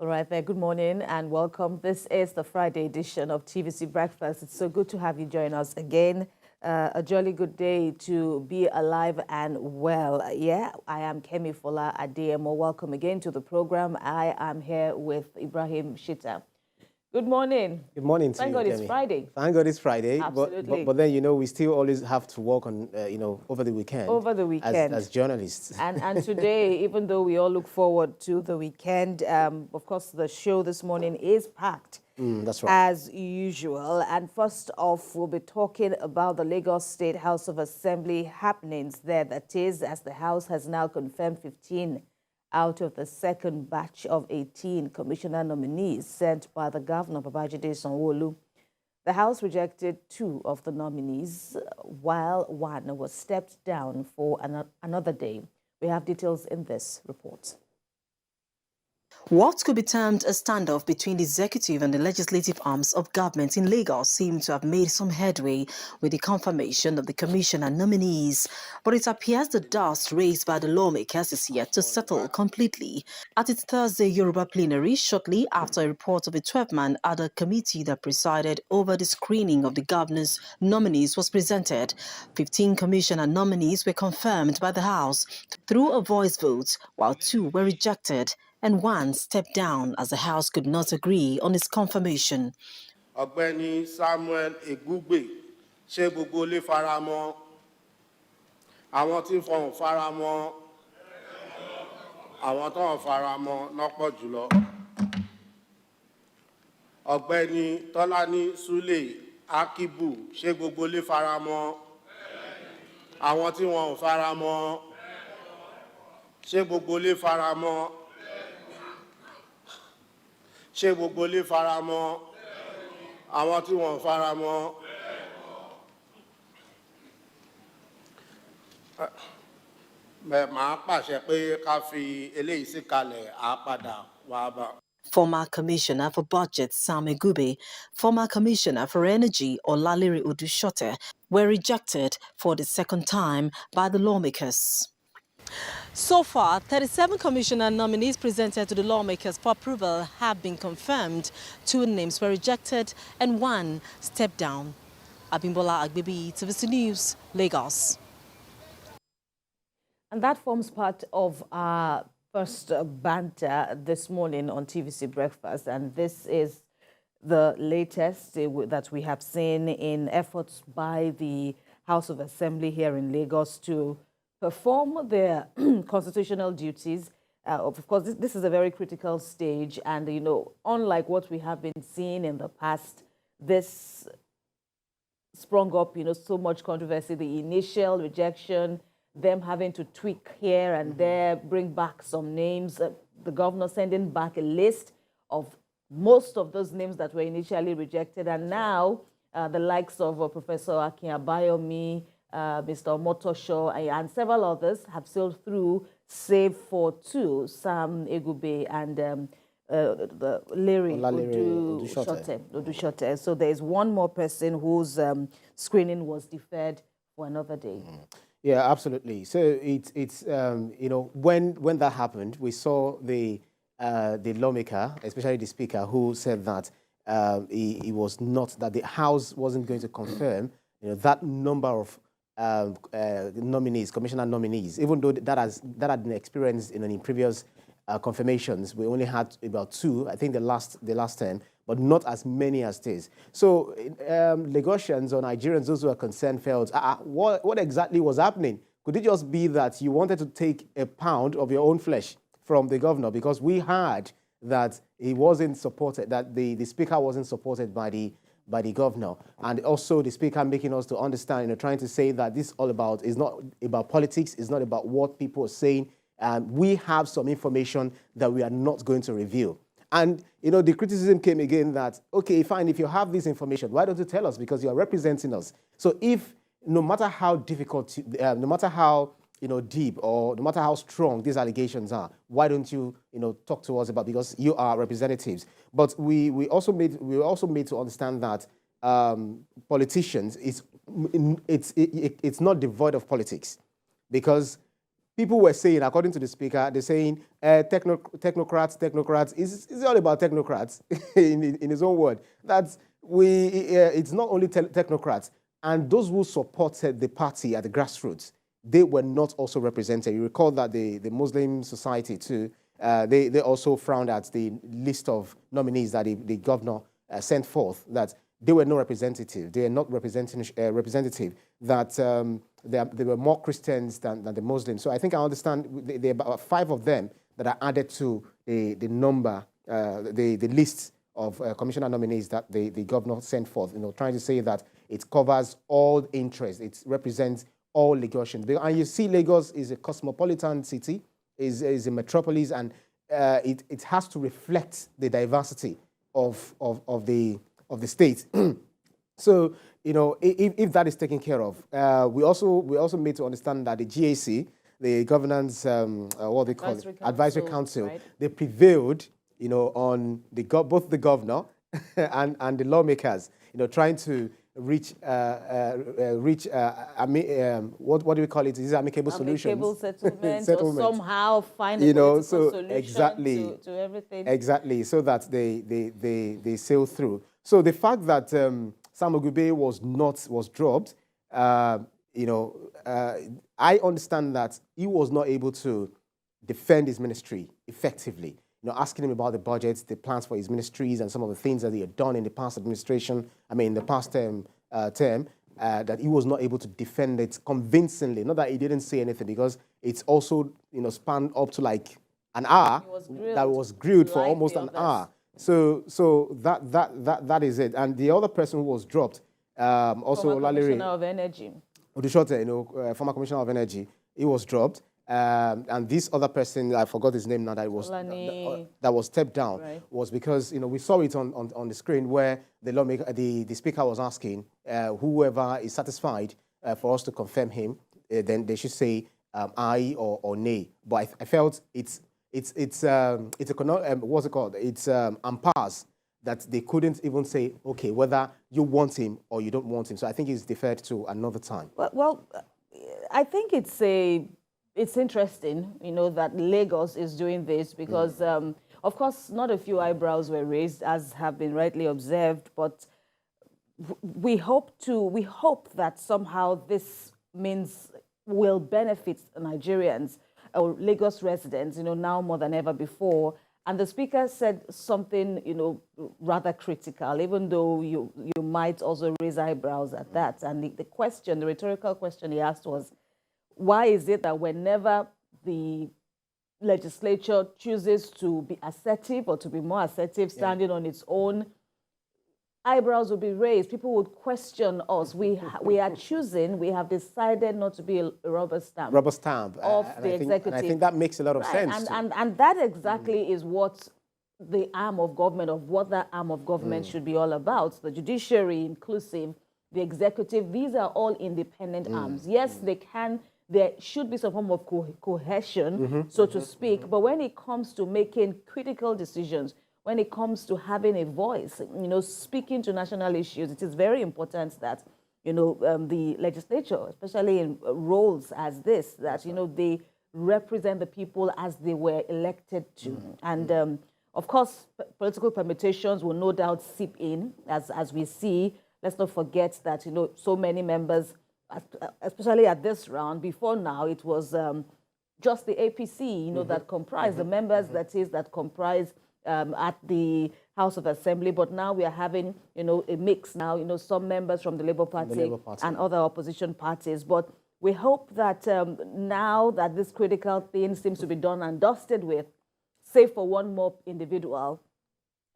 All right there, good morning and welcome. This is the Friday edition of TVC Breakfast. It's so good to have you join us again. A jolly good day to be alive and well. Yeah, I am Kemi Fola Adeyemo. Welcome again to the program. I am here with Ibrahim Shita. Good morning. Good morning to Thank you, God Kemi. it's Friday. Thank God it's Friday. Absolutely. But then, we still always have to work on, over the weekend. Over the weekend. As journalists. And today, even though we all look forward to the weekend, of course, the show this morning is packed. That's right. As usual. And first off, we'll be talking about the Lagos State House of Assembly happenings there. That is, as the House has now confirmed 15 out of the second batch of 18 commissioner nominees sent by the Governor Babajide Sanwolu. The House rejected 2 of the nominees, while 1 was stepped down for another day. We have details in this report. What could be termed a standoff between the executive and the legislative arms of government in Lagos seemed to have made some headway with the confirmation of the commissioner nominees. But it appears the dust raised by the lawmakers is yet to settle completely. At its Thursday Yoruba plenary, shortly after a report of a 12-man ad hoc committee that presided over the screening of the governor's nominees was presented, 15 commissioner nominees were confirmed by the House through a voice vote, while 2 were rejected and 1 stepped down as the House could not agree on its confirmation. Ọ̀gbẹ́ni Samuel Egugbe ṣé gbogbo lè faramọ́ àwọn tí fọhùn faramọ́ àwọn tó ń faramọ́ lọ́pọ̀ jùlọ. Ọ̀gbẹ́ni Tọ́lání Sule Akibu ṣé gbogbo lè faramọ́ àwọn tí wọn ò faramọ́ ṣé gbogbo lè faramọ́. Ṣé gbogbo lè faramọ́ àwọn tí wọ́n faramọ́. Màá pàṣẹ pé ká fi eléyìí sí kalẹ̀ àápadà wá bá. Former Commissioner for Budget Sam Egube, former Commissioner for Energy Olalere Odushote were rejected for the second time by the lawmakers. So far, 37 commissioner nominees presented to the lawmakers for approval have been confirmed. 2 names were rejected and 1 stepped down. Abimbola Agbebi, TVC News, Lagos. And that forms part of our first banter this morning on TVC Breakfast. And this is the latest that we have seen in efforts by the House of Assembly here in Lagos to perform their constitutional duties. Of course, this is a very critical stage. And, unlike what we have been seeing in the past, this sprung up, so much controversy, the initial rejection, them having to tweak here and there, bring back some names, the governor sending back a list of most of those names that were initially rejected. And now the likes of Professor Akin Abayomi, Mr. Motosho, and several others have sailed through, save for 2, Sam Egube and the Larry Odushote. So there is 1 more person whose screening was deferred for another day. Yeah, absolutely. So it's when that happened, we saw the lawmaker, especially the speaker, who said that he was not, that the House wasn't going to confirm that number of nominees, commissioner nominees, even though that had been experienced in previous confirmations. We only had about 2, I think the last time, but not as many as this. So Lagosians or Nigerians, those who are concerned, felt, what exactly was happening? Could it just be that you wanted to take a pound of your own flesh from the governor? Because we heard that he wasn't supported, that the speaker wasn't supported by the governor, and also the speaker making us to understand, trying to say that this is not about politics, it's not about what people are saying. We have some information that we are not going to reveal. And, the criticism came again that, okay, fine, if you have this information, why don't you tell us? Because you are representing us. So if, no matter how difficult, no matter how, deep, or no matter how strong these allegations are, why don't you, talk to us about, because you are representatives. But we were also made to understand that politicians, it's not devoid of politics, because people were saying, according to the speaker, they're saying technocrats. It's all about technocrats in his own word. That's it's not only technocrats, and those who supported the party at the grassroots, they were not also represented. You recall that the Muslim society too, they also frowned at the list of nominees that the governor sent forth, that they were no representative. They are not representative. That there were more Christians than the Muslims. So I think I understand there are about 5 of them that are added to the number, the list of commissioner nominees that the governor sent forth. Trying to say that it covers all interests. It represents all Lagosians. And you see, Lagos is a cosmopolitan city, is a metropolis, and it has to reflect the diversity of the state. So, if that is taken care of, we also made to understand that the GAC, the governance, what they call it, advisory council, right, they prevailed, on both the governor and the lawmakers, trying to reach what do we call it? Is it amicable solutions? Amicable settlement, or somehow find a political solution exactly, to everything. Exactly, so that they sail through. So the fact that Sam Ogube was dropped, I understand that he was not able to defend his ministry effectively. Asking him about the budgets, the plans for his ministries, and some of the things that he had done in the past administration, in the past term, that he was not able to defend it convincingly. Not that he didn't say anything, because it's also, spanned up to like an hour. That was grilled for almost an hour. So that is it. And the other person who was dropped, also Commissioner of Energy. Odushote, former Commissioner of Energy, he was dropped. And this other person, I forgot his name now, that was stepped down, right, was because we saw it on the screen where the speaker was asking whoever is satisfied for us to confirm him, then they should say aye or nay. But I felt it's what's it called? It's impasse that they couldn't even say, okay, whether you want him or you don't want him. So I think it's deferred to another time. Well, I think it's interesting, that Lagos is doing this because, of course, not a few eyebrows were raised, as have been rightly observed, but we hope that somehow this will benefit Nigerians or Lagos residents, now more than ever before. And the speaker said something, rather critical, even though you might also raise eyebrows at that. And the rhetorical question he asked was, why is it that whenever the legislature chooses to be assertive or to be more assertive, standing on its own, eyebrows will be raised? People would question us. We have decided not to be a rubber stamp. Of the executive. And I think that makes a lot of sense. And that exactly is what the arm of government, should be all about. The judiciary, inclusive, the executive, these are all independent arms. Yes, there should be some form of cohesion, so to speak. But when it comes to making critical decisions, when it comes to having a voice, speaking to national issues, it is very important that, the legislature, especially in roles as this, that, they represent the people as they were elected to. And, of course, political permutations will no doubt seep in, as we see. Let's not forget that, so many members, especially at this round, before now, it was just the APC, that comprised the members, that comprise at the House of Assembly. But now we are having, a mix now, some members from the Labour Party, and other opposition parties. But we hope that now that this critical thing seems to be done and dusted with, save for one more individual,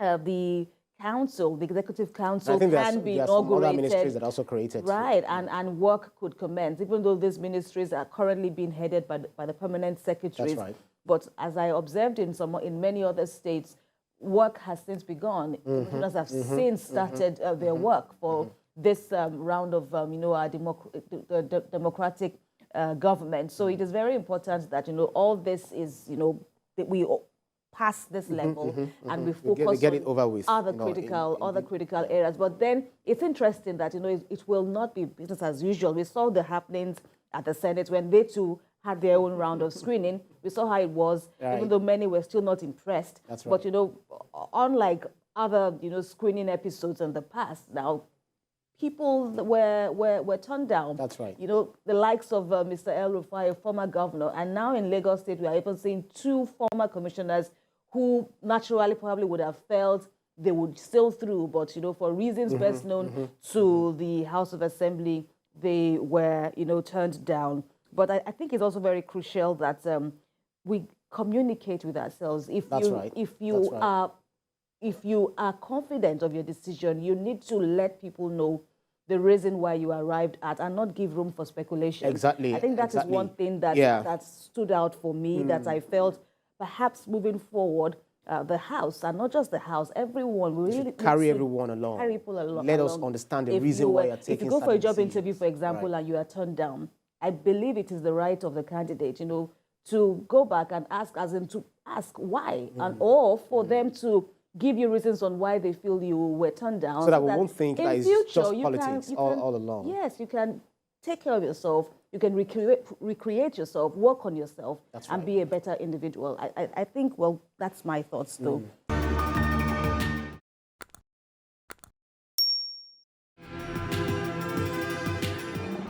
the executive council can be inaugurated. Some other ministries that also created. Right, and work could commence, even though these ministries are currently being headed by the permanent secretaries. That's right. But as I observed in many other states, work has since begun. Commissioners have since started their work for this round of our democratic government. So it is very important that all this is that we past this level and we focus get it over with, other critical areas. But then it's interesting that it will not be business as usual. We saw the happenings at the Senate when they too had their own round of screening. We saw how it was, even though many were still not impressed. That's right. But, you know, unlike other, you know, screening episodes in the past, now people were turned down. That's right. You know, the likes of Mr. El Rufai, a former governor, and now in Lagos State, we are even seeing 2 former commissioners who naturally probably would have felt they would sail through, but, you know, for reasons best known to the House of Assembly, they were, you know, turned down. But I think it's also very crucial that we communicate with ourselves. If you are confident of your decision, you need to let people know the reason why you arrived at and not give room for speculation. Exactly. I think that is one thing that, that stood out for me, that I felt perhaps moving forward, the House, and not just the House, everyone, we really carry everyone along. Carry people along. Let us understand the reason why you're taking. If you go for a job decisions. interview, for example, and you are turned down, I believe it is the right of the candidate, you know, to go back and ask, as in to ask why, and or for them to give you reasons on why they feel you were turned down. So that we won't think that it's just politics you all along. Yes, you can take care of yourself. You can recreate yourself, work on yourself, and be a better individual. I think, well, that's my thoughts, though.